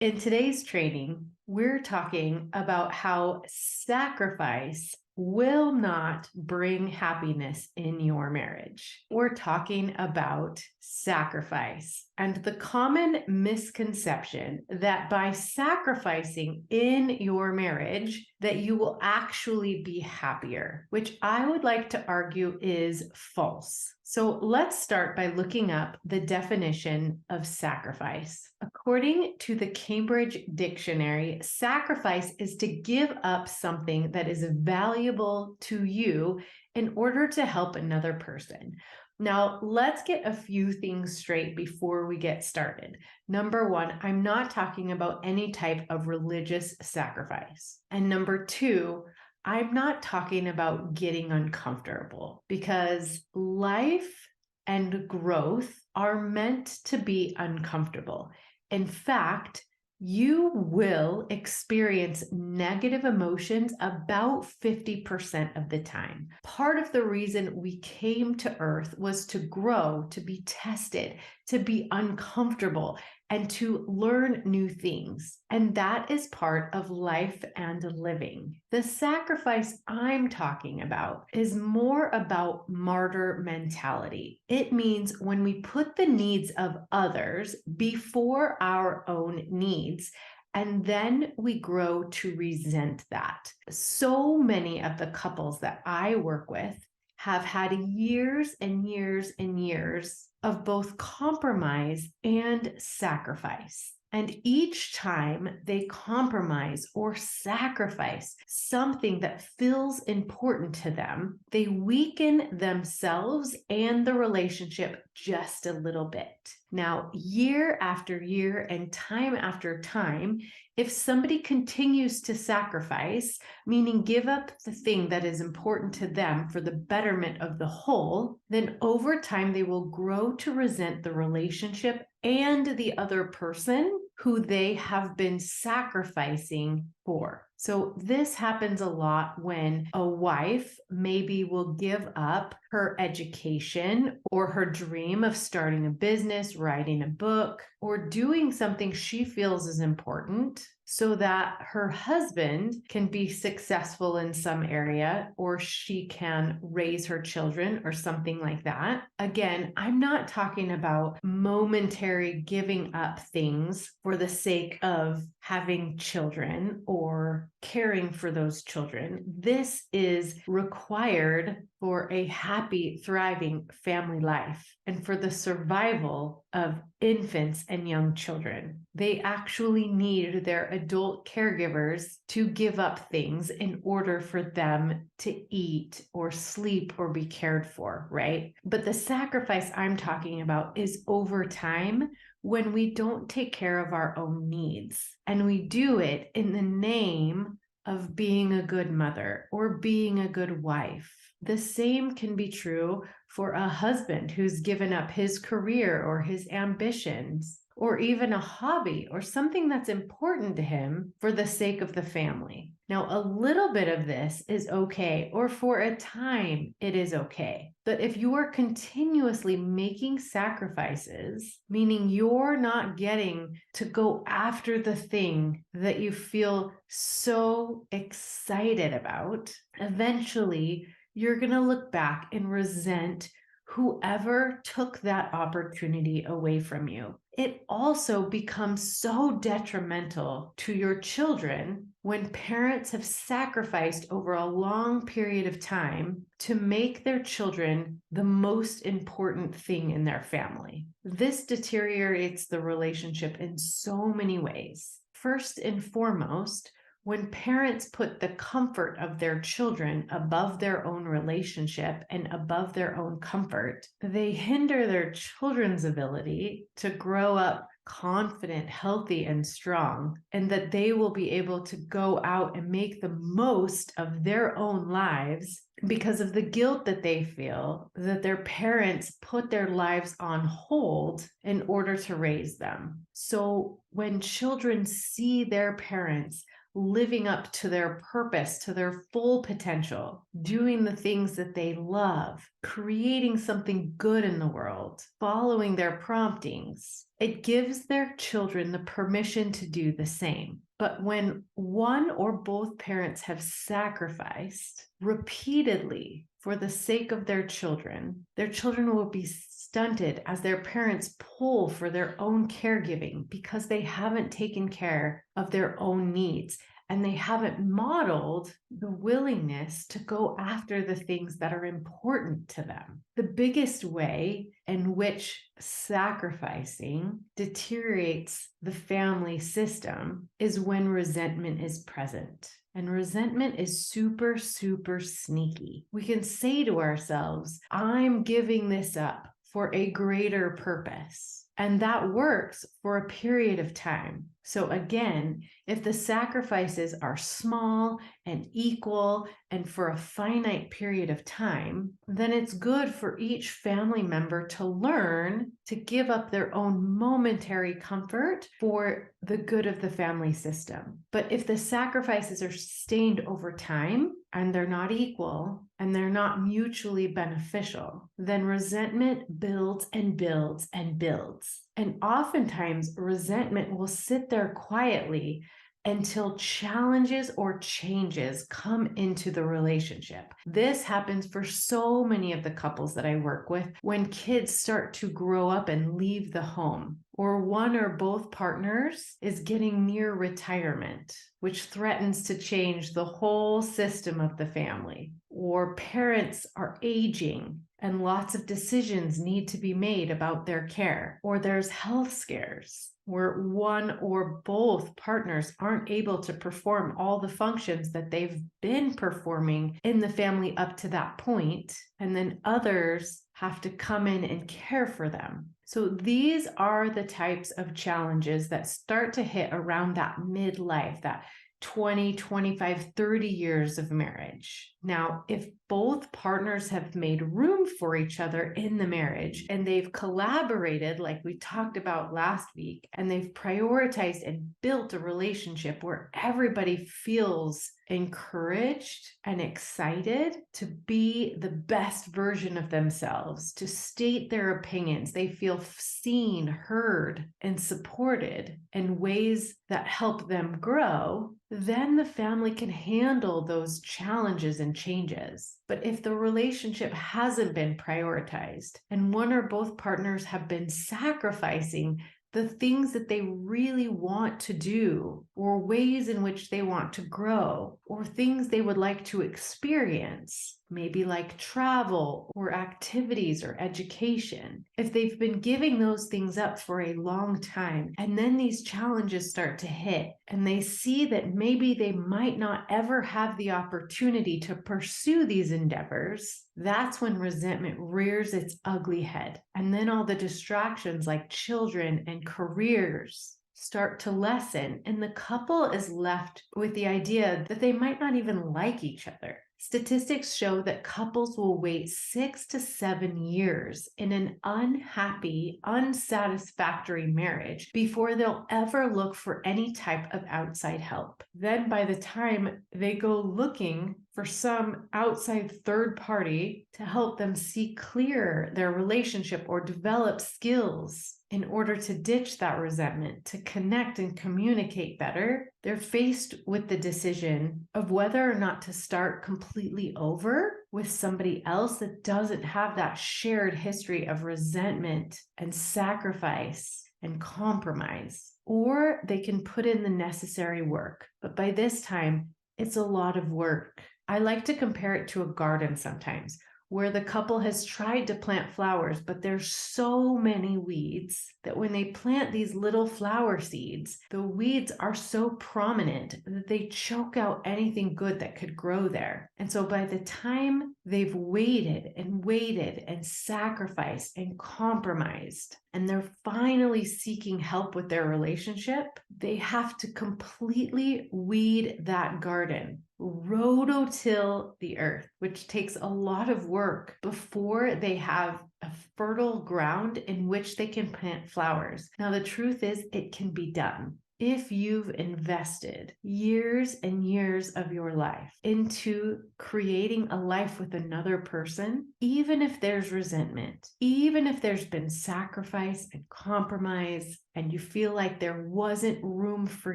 In today's training, we're talking about how sacrifice will not bring happiness in your marriage. We're talking about sacrifice and the common misconception that by sacrificing in your marriage that you will actually be happier, which I would like to argue is false. So let's start by looking up the definition of sacrifice. According to the Cambridge Dictionary, sacrifice is to give up something that is valuable to you in order to help another person. Now, let's get a few things straight before we get started. Number one, I'm not talking about any type of religious sacrifice. And number two, I'm not talking about getting uncomfortable, because life and growth are meant to be uncomfortable. In fact, you will experience negative emotions about 50% of the time. Part of the reason we came to Earth was to grow, to be tested, to be uncomfortable, and to learn new things. And that is part of life and living. The sacrifice I'm talking about is more about martyr mentality. It means when we put the needs of others before our own needs, and then we grow to resent that. So many of the couples that I work with have had years and years and years of both compromise and sacrifice. And each time they compromise or sacrifice something that feels important to them, they weaken themselves and the relationship just a little bit. Now, year after year and time after time, if somebody continues to sacrifice, meaning give up the thing that is important to them for the betterment of the whole, then over time they will grow to resent the relationship and the other person who they have been sacrificing for. So this happens a lot when a wife maybe will give up her education or her dream of starting a business, writing a book, or doing something she feels is important so that her husband can be successful in some area, or she can raise her children or something like that. Again, I'm not talking about momentary giving up things for the sake of having children or caring for those children. This is required for a happy, thriving family life and for the survival of infants and young children. They actually need their adult caregivers to give up things in order for them to eat or sleep or be cared for, right? But the sacrifice I'm talking about is over time, when we don't take care of our own needs, and we do it in the name of being a good mother or being a good wife. The same can be true for a husband who's given up his career or his ambitions, or even a hobby or something that's important to him for the sake of the family. Now, a little bit of this is okay, or for a time it is okay. But if you are continuously making sacrifices, meaning you're not getting to go after the thing that you feel so excited about, eventually you're going to look back and resent whoever took that opportunity away from you. It also becomes so detrimental to your children when parents have sacrificed over a long period of time to make their children the most important thing in their family. This deteriorates the relationship in so many ways. First and foremost, when parents put the comfort of their children above their own relationship and above their own comfort, they hinder their children's ability to grow up confident, healthy, and strong, and that they will be able to go out and make the most of their own lives because of the guilt that they feel that their parents put their lives on hold in order to raise them. So when children see their parents living up to their purpose, to their full potential, doing the things that they love, creating something good in the world, following their promptings. It gives their children the permission to do the same. But when one or both parents have sacrificed repeatedly for the sake of their children will be stunted as their parents pull for their own caregiving because they haven't taken care of their own needs and they haven't modeled the willingness to go after the things that are important to them. The biggest way in which sacrificing deteriorates the family system is when resentment is present. And resentment is super, super sneaky. We can say to ourselves, I'm giving this up for a greater purpose. And that works for a period of time. So again, if the sacrifices are small and equal and for a finite period of time, then it's good for each family member to learn to give up their own momentary comfort for the good of the family system. But if the sacrifices are sustained over time and they're not equal and they're not mutually beneficial, then resentment builds and builds and builds. And oftentimes resentment will sit there quietly until challenges or changes come into the relationship. This happens for so many of the couples that I work with when kids start to grow up and leave the home, or one or both partners is getting near retirement, which threatens to change the whole system of the family, or parents are aging and lots of decisions need to be made about their care, or there's health scares where one or both partners aren't able to perform all the functions that they've been performing in the family up to that point, and then others have to come in and care for them. So these are the types of challenges that start to hit around that midlife, that 20, 25, 30 years of marriage. Now, if both partners have made room for each other in the marriage and they've collaborated, like we talked about last week, and they've prioritized and built a relationship where everybody feels encouraged and excited to be the best version of themselves, to state their opinions, they feel seen, heard, and supported in ways that help them grow, then the family can handle those challenges and changes. But if the relationship hasn't been prioritized and one or both partners have been sacrificing the things that they really want to do, or ways in which they want to grow, or things they would like to experience, maybe like travel or activities or education. If they've been giving those things up for a long time, and then these challenges start to hit, and they see that maybe they might not ever have the opportunity to pursue these endeavors, that's when resentment rears its ugly head. And then all the distractions like children and careers start to lessen, and the couple is left with the idea that they might not even like each other. Statistics show that couples will wait 6 to 7 years in an unhappy, unsatisfactory marriage before they'll ever look for any type of outside help. Then by the time they go looking for some outside third party to help them see clear their relationship or develop skills in order to ditch that resentment, to connect and communicate better, they're faced with the decision of whether or not to start completely over with somebody else that doesn't have that shared history of resentment and sacrifice and compromise, or they can put in the necessary work. But by this time, it's a lot of work. I like to compare it to a garden sometimes, where the couple has tried to plant flowers, but there's so many weeds that when they plant these little flower seeds, the weeds are so prominent that they choke out anything good that could grow there. And so by the time they've waited and sacrificed and compromised, and they're finally seeking help with their relationship, they have to completely weed that garden, rototill the earth, which takes a lot of work before they have a fertile ground in which they can plant flowers. Now, the truth is, it can be done. If you've invested years and years of your life into creating a life with another person, even if there's resentment, even if there's been sacrifice and compromise, and you feel like there wasn't room for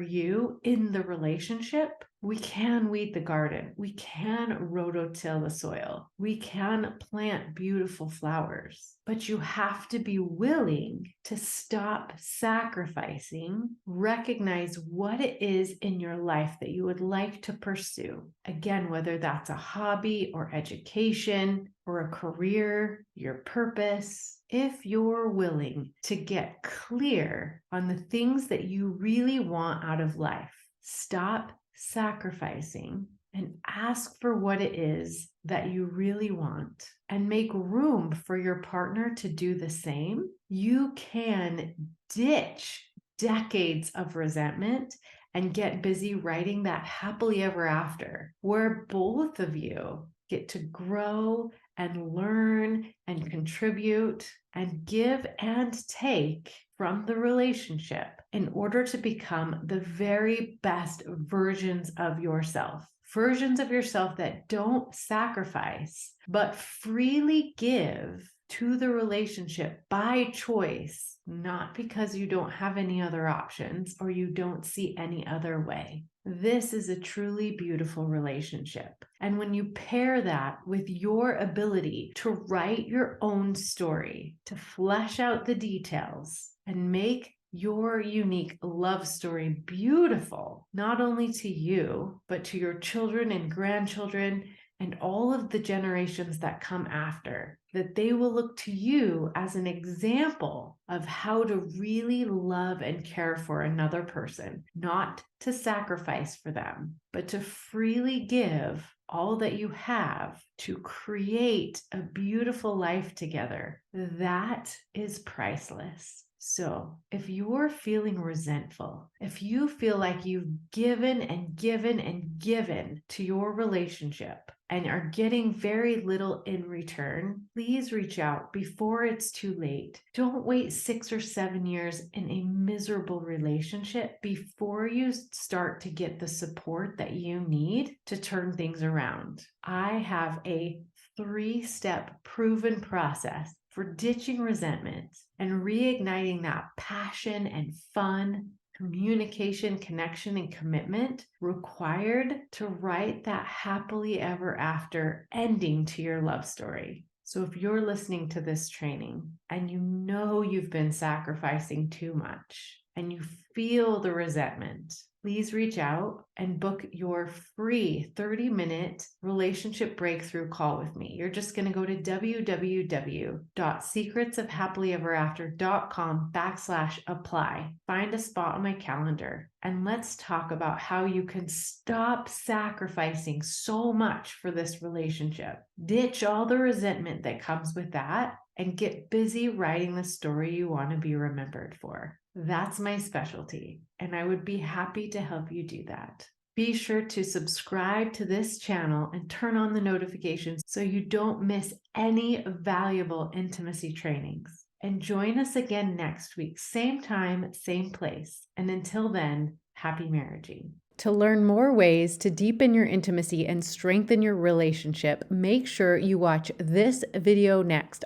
you in the relationship, we can weed the garden. We can rototill the soil. We can plant beautiful flowers, but you have to be willing to stop sacrificing, recognize what it is in your life that you would like to pursue. Again, whether that's a hobby or education or a career, your purpose. If you're willing to get clear on the things that you really want out of life, stop sacrificing and ask for what it is that you really want and make room for your partner to do the same, you can ditch decades of resentment and get busy writing that happily ever after, where both of you get to grow and learn and contribute and give and take from the relationship in order to become the very best versions of yourself. Versions of yourself that don't sacrifice, but freely give to the relationship by choice, not because you don't have any other options or you don't see any other way. This is a truly beautiful relationship. And when you pair that with your ability to write your own story, to flesh out the details and make your unique love story beautiful, not only to you, but to your children and grandchildren and all of the generations that come after, that they will look to you as an example of how to really love and care for another person, not to sacrifice for them, but to freely give all that you have to create a beautiful life together. That is priceless. So if you're feeling resentful, if you feel like you've given and given and given to your relationship and are getting very little in return, please reach out before it's too late. Don't wait 6 or 7 years in a miserable relationship before you start to get the support that you need to turn things around. I have a 3-step proven process for ditching resentment and reigniting that passion and fun, communication, connection, and commitment required to write that happily ever after ending to your love story. So if you're listening to this training and you know you've been sacrificing too much and you feel the resentment, please reach out and book your free 30-minute relationship breakthrough call with me. You're just going to go to www.secretsofhappilyeverafter.com/apply. Find a spot on my calendar and let's talk about how you can stop sacrificing so much for this relationship. Ditch all the resentment that comes with that and get busy writing the story you want to be remembered for. That's my specialty, and I would be happy to help you do that. Be sure to subscribe to this channel and turn on the notifications so you don't miss any valuable intimacy trainings. And join us again next week, same time, same place. And until then, happy marriaging. To learn more ways to deepen your intimacy and strengthen your relationship, make sure you watch this video next